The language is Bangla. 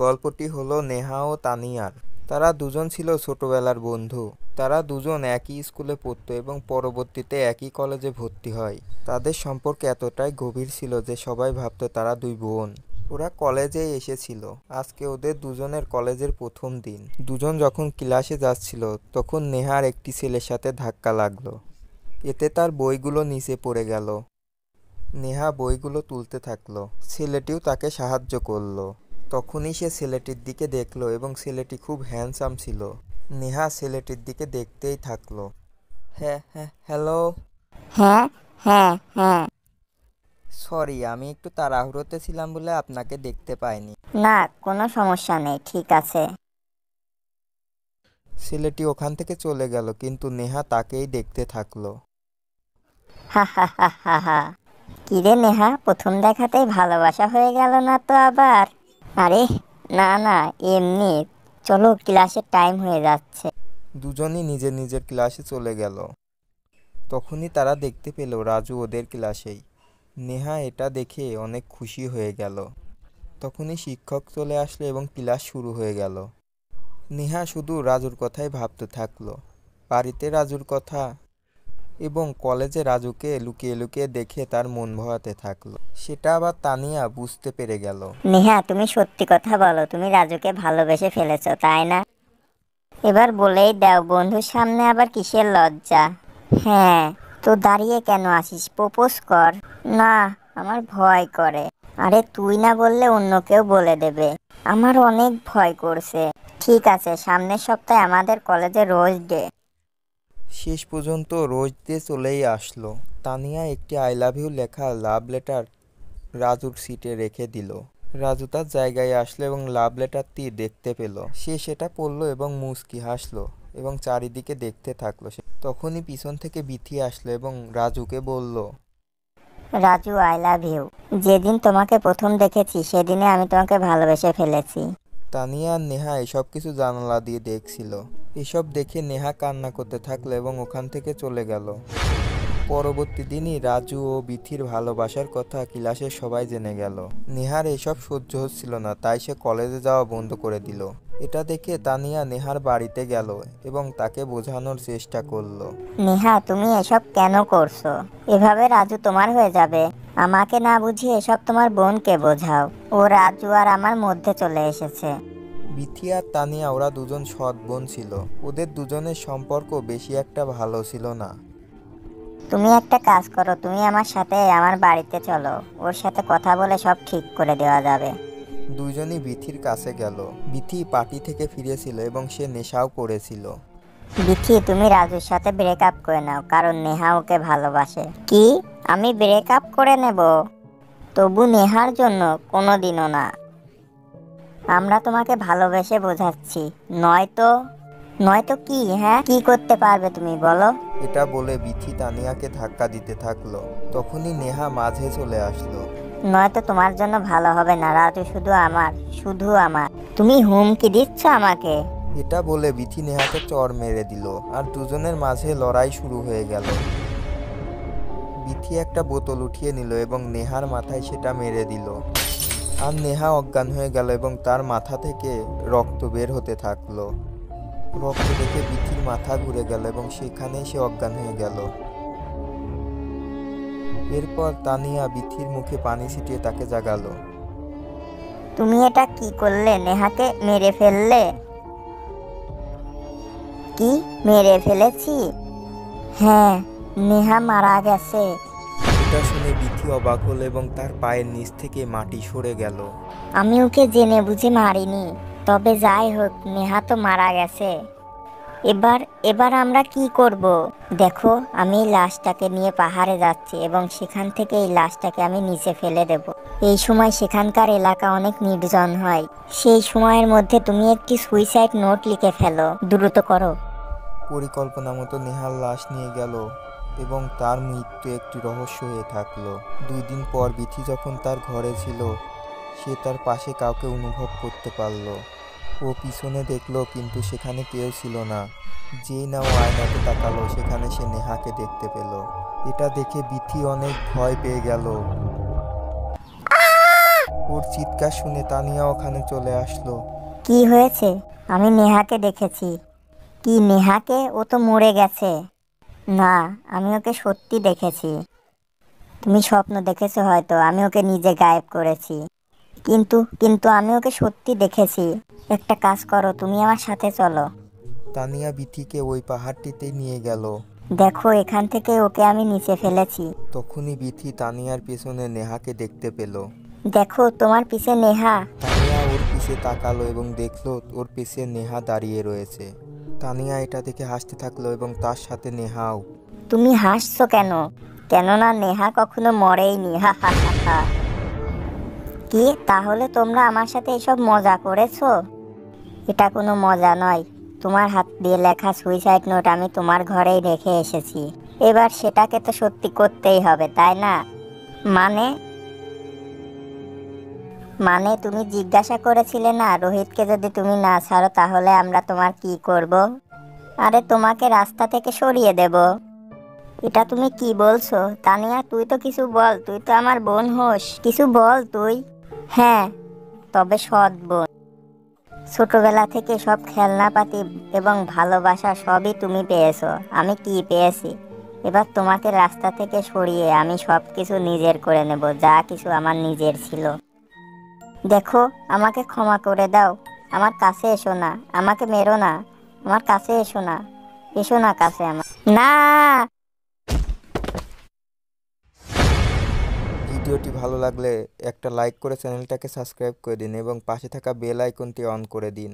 গল্পটি হলো নেহা ও তানিয়ার। তারা দুজন ছিল ছোটবেলার বন্ধু। তারা দুজন একই স্কুলে পড়তো এবং পরবর্তীতে একই কলেজে ভর্তি হয়। তাদের সম্পর্ক এতটাই গভীর ছিল যে সবাই ভাবতো তারা দুই বোন। ওরা কলেজে এসেছিল। আজকে ওদের দুজনের কলেজের প্রথম দিন। দুজন যখন ক্লাসে যাচ্ছিল তখন নেহার একটি ছেলের সাথে ধাক্কা লাগলো। এতে তার বইগুলো নিচে পড়ে গেল। নেহা বইগুলো তুলতে থাকলো। ছেলেটিও তাকে সাহায্য করলো। তখনই সে ছেলেটির দিকে দেখলো এবং ছেলেটি খুব হ্যান্ডসাম ছিল। নেহা ছেলেটির দিকে দেখতেই থাকলো। হ্যাঁ হ্যাঁ, হ্যালো। হ্যাঁ হ্যাঁ হ্যাঁ। সরি, আমি একটু তাড়াহুড়োতে ছিলাম বলে আপনাকে দেখতে পাইনি। না, কোনো সমস্যা নেই, ঠিক আছে। ছেলেটি ওখান থেকে চলে গেল, কিন্তু নেহা তাকেই দেখতে থাকলো। হা হা হা হা হা। কিরে নেহা, প্রথম দেখাতেই ভালোবাসা হয়ে গেল না তো আবার? আরে না না, এমনি। চলো, ক্লাসের টাইম হয়ে যাচ্ছে। দুজনই নিজের নিজের ক্লাসে চলে গেল। তখনই তারা দেখতে পেল রাজু ওদের ক্লাসেই। নেহা এটা দেখে অনেক খুশি হয়ে গেল। তখনই শিক্ষক চলে আসলো এবং ক্লাস শুরু হয়ে গেল। নেহা শুধু রাজুর কথাই ভাবতে থাকলো। বাড়িতে রাজুর কথা এবং কলেজে রাজুকে লুকিয়ে লুকিয়ে দেখে তার মন ভরাতে থাকলো। সেটা আবার তানিয়া বুঝতে পেরে গেল। নেহা, তুমি সত্যি কথা বলো, তুমি রাজুকে ভালোবেসে ফেলেছো, তাই না? এবার বলেই দাও, বন্ধুর সামনে আবার কিসের লজ্জা? হ্যাঁ, তো দাঁড়িয়ে কেন আসিস, প্রপোজ কর। না, আমার ভয় করে। আরে তুই না বললে অন্য কেউ বলে দেবে। আমার অনেক ভয় করছে। ঠিক আছে, সামনের সপ্তাহে আমাদের কলেজে রোজ ডে। শেষ পর্যন্ত রোজ ডে চলেই আসলো। তানিয়া একটি আই লাভ ইউ লেখা লাভ লেটার রাজুর সিটে রেখে দিল। রাজু তার জায়গায় আসলো এবং লাভ লেটারটি দেখতে পেল। সে সেটা পড়লো এবং মুচকি হাসলো এবং চারিদিকে দেখতে থাকলো। তখনই পিছন থেকে বিথি আসলো এবং রাজুকে বলল, রাজু, আই লাভ ইউ। যেদিন তোমাকে প্রথম দেখেছি সেদিনে আমি তোমাকে ভালোবেসে ফেলেছি। তানিয়া আর নেহা এসব কিছু জানালা দিয়ে দেখছিল। এসব দেখে নেহা কান্না করতে থাকলো এবং ওখান থেকে চলে গেল। পরবর্তী দিনই রাজু ও বিথির ভালোবাসার কথা ক্লাসের সবাই জেনে গেল। নেহার এসব সহ্য হচ্ছিল না, তাই সে কলেজে যাওয়া বন্ধ করে দিল। এটা দেখে তানিয়া নেহার বাড়িতে গেল এবং তাকে বোঝানোর চেষ্টা করলো। নেহা, তুমি এসব কেন করছো? এভাবে রাজু তোমার হয়ে যাবে। আমাকে না বুঝিয়ে এসব তোমার বোনকে বোঝাও। ও রাজু আর আমার মধ্যে চলে এসেছে। বিথি আর তানিয়া ওরা দুজন সৎ বোন ছিল। ওদের দুজনের সম্পর্ক বেশি একটা ভালো ছিল না। তুমি একটা কাজ করো, তুমি আমার সাথে আমার বাড়িতে চলো। ওর সাথে কথা বলে সব ঠিক করে দেওয়া যাবে। দুইজনই বিথির কাছে গেল। বিথি পার্টি থেকে ফিরেছিল এবং সে নেশাও করেছিল। বিথি, তুমি রাজুর সাথে ব্রেকআপ করে নাও, কারণ নেহা ওকে ভালোবাসে। কি? আমি ব্রেকআপ করে নেব? তবু নেহার জন্য? কোনোদিনও না। আমরা তোমাকে ভালোবেসে বোঝাচ্ছি। নয়তো নয়তো কি? হ্যাঁ, কি করতে পারবে তুমি বলো? এটা বলে বিথি তানিয়াকে ধাক্কা দিতে থাকলো। তখনই নেহা মাঝে চলে আসলো। নয়তো তোমার জন্য ভালো হবে না। রাজু শুধু আমার, শুধু আমার। তুমি হুমকি দিচ্ছ আমাকে? এটা বলে বিথি নেহাকে চড় মেরে দিল আর দুজনের মাঝে লড়াই শুরু হয়ে গেল। বিথি একটা বোতল উঠিয়ে নিল এবং নেহার মাথায় সেটা মেরে দিল। আর নেহা অজ্ঞান হয়ে গেল এবং তার মাথা থেকে রক্ত বের হতে থাকলো। রক্ত দেখে বিথির মাথা ঘুরে গেল এবং সেখানেই সে অজ্ঞান হয়ে গেল। এরপর তানিয়া বিথির মুখে পানি ছিটিয়ে তাকে জাগালো। তুমি এটা কি করলে? নেহাকে মেরে ফেললে? কি, মেরে ফেলেছি? হ্যাঁ, নেহা মারা গেছে। এটা শুনে বিথি অবাক হলো এবং তার পায়ের নিচ থেকে মাটি সরে গেল। আমি ওকে জেনে বুঝে মারিনি। তবে যাই হোক, নেহা তো মারা গেছে। এবার এবার আমরা কি করব? দেখো, আমি এই লাশটাকে নিয়ে পাহাড়ে যাচ্ছি এবং সেখান থেকে এই লাশটাকে আমি নিচে ফেলে দেব। এই সময় সেখানকার এলাকা অনেক নির্জন হয়। সেই সময়ের মধ্যে তুমি একটি সুইসাইড নোট লিখে ফেলো। দ্রুত করো। পরিকল্পনা মতো নেহার লাশ নিয়ে গেল এবং তার মৃত্যু একটি রহস্য হয়ে থাকলো। 2 দিন পর বিথি যখন তার ঘরে ছিল, সে তার পাশে কাউকে অনুভব করতে পারল। ও পিছনে দেখলো, কিন্তু সেখানে কেউ ছিল না। যেই না ও আয়নাতে তাকালো, সেখানে সে নেহাকে দেখতে পেল। এটা দেখে বিথি অনেক ভয় পেয়ে গেল। ওর চিৎকার শুনে তানিয়া ওখানে চলে আসলো। কি হয়েছে? আমি নেহাকে দেখেছি। কি নেহাকে? ও তো মরে গেছে। না, আমি ওকে সত্যি দেখেছি। তুমি স্বপ্ন দেখেছো হয়তো, আমি ওকে নিজে গায়েব করেছি। কিন্তু কিন্তু আমি ওকে সত্যি দেখেছি। একটা কাজ করো, তুমি আমার সাথে চলো। তানিয়া বিথিকে ওই পাহাড়টিতে নিয়ে গেল। দেখো, এখান থেকে ওকে আমি নিচে ফেলেছি। তখনই বিথি তানিয়ার পেছনে নেহাকে দেখতে পেল। দেখো, তোমার পিছে নেহা। তানিয়া ওর পিছে তাকালো এবং দেখলো ওর পিছে নেহা দাঁড়িয়ে রয়েছে। তানিয়া এটা দেখে হাসতে থাকলো এবং তার সাথে নেহাও। তুমি হাসছো কেন? কেননা নেহা কখনো মরেইনি। হা হা হা হা। কি তাহলে তোমরা আমার সাথে এসব মজা করেছো? এটা কোনো মজা নয়। তোমার হাত দিয়ে লেখা সুইসাইড নোট আমি তোমার ঘরেই রেখে এসেছি। এবার সেটাকে তো সত্যি করতেই হবে, তাই না? মানে মানে তুমি জিজ্ঞাসা করেছিলে না, রোহিতকে যদি তুমি না ছাড়ো তাহলে আমরা তোমার কি করব? আরে তোমাকে রাস্তা থেকে সরিয়ে দেব। এটা তুমি কি বলছো? তানিয়া, তুই তো কিছু বল, তুই তো আমার বোন হোস, কিছু বল তুই। হ্যাঁ, তবে সৎ বোন। ছোটবেলা থেকে সব খেলনাপাতি এবং ভালোবাসা সবই তুমি পেয়েছো। আমি কি পেয়েছি? এবার তোমাকে রাস্তা থেকে সরিয়ে আমি সব কিছু নিজের করে নেব, যা কিছু আমার নিজের ছিল। দেখো, আমাকে ক্ষমা করে দাও। আমার কাছে এসো না, আমাকে মেরো না। আমার কাছে এসো না, এসো না কাছে আমার। না। ভিডিওটি ভালো লাগলে একটা লাইক করে চ্যানেলটাকে সাবস্ক্রাইব করে দিন এবং পাশে থাকা বেল আইকনটি অন করে দিন।